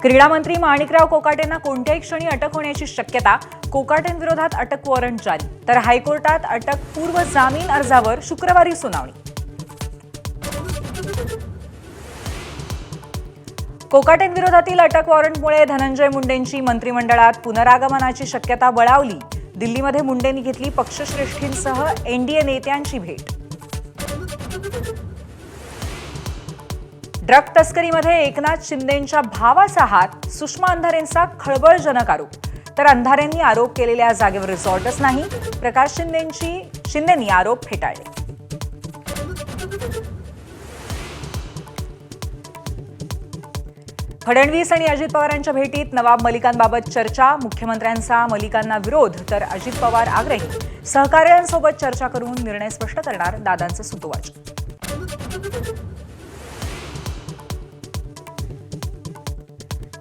क्रीडा मंत्री माणिकराव कोकाटेंना कोणत्याही क्षणी अटक होण्याची शक्यता. कोकाटेंविरोधात अटक वॉरंट जारी. तर हायकोर्टात अटकपूर्व जामीन अर्जावर शुक्रवारी सुनावणी. कोकाटेंविरोधातील अटक वॉरंटमुळे धनंजय मुंडेंची मंत्रिमंडळात पुनरागमनाची शक्यता बळावली. दिल्लीमध्ये मुंडेंनी घेतली पक्षश्रेष्ठींसह एनडीए नेत्यांची भेट. ड्रग तस्करीमध्ये एकनाथ शिंदेंच्या भावाचा हात. सुषमा अंधारेंचा खळबळजनक आरोप. तर अंधारेंनी आरोप केलेल्या जागेवर रिसॉर्टच नाही. प्रकाश शिंदेंनी आरोप फेटाळले. फडणवीस आणि अजित पवारांच्या भेटीत नवाब मलिकांबाबत चर्चा. मुख्यमंत्र्यांचा मलिकांना विरोध तर अजित पवार आग्रही. सहकार्यांसोबत चर्चा करून निर्णय स्पष्ट करणार दादांचं सुतोवाच.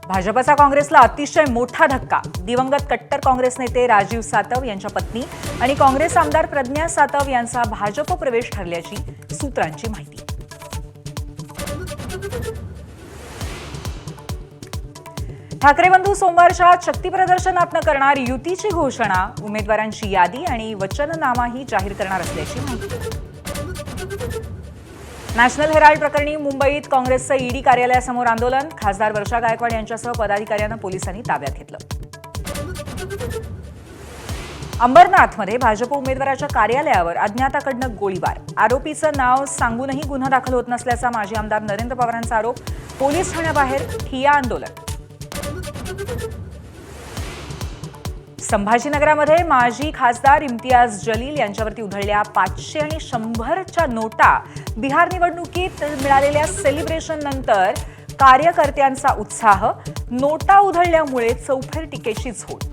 भाजपचा काँग्रेसला अतिशय मोठा धक्का. दिवंगत कट्टर काँग्रेस नेते राजीव सातव यांच्या पत्नी आणि काँग्रेस आमदार प्रज्ञा सातव यांचा भाजप प्रवेश ठरल्याची सूत्रांची माहिती. ठाकरे बंधू सोमवारच्या शक्तीप्रदर्शनात करणार युतीची घोषणा. उमेदवारांची यादी आणि वचननामाही जाहीर करणार असल्याची माहिती. नॅशनल हेराल्ड प्रकरणी मुंबईत काँग्रेसचं ईडी कार्यालयासमोर आंदोलन. खासदार वर्षा गायकवाड यांच्यासह पदाधिकाऱ्यांना पोलिसांनी ताब्यात घेतलं. अंबरनाथमध्ये भाजप उमेदवाराच्या कार्यालयावर अज्ञाताकडनं गोळीबार. आरोपीचं नाव सांगूनही गुन्हा दाखल होत नसल्याचा माजी आमदार नरेंद्र पवारांचा आरोप. पोलीस ठाण्याबाहेर ठिय्या आंदोलन. संभाजीनगरामध्ये माजी खासदार इम्तियाज जलील यांच्यावरती उधळल्या 500 आणि 100च्या नोटा. बिहार निवडणुकीत मिळालेल्या सेलिब्रेशन नंतर कार्यकर्त्यांचा उत्साह. नोटा उधळल्यामुळे चौफेर टीकेची झोड.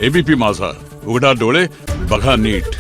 एबीपी माझा, उघडा डोळे बघा नीट.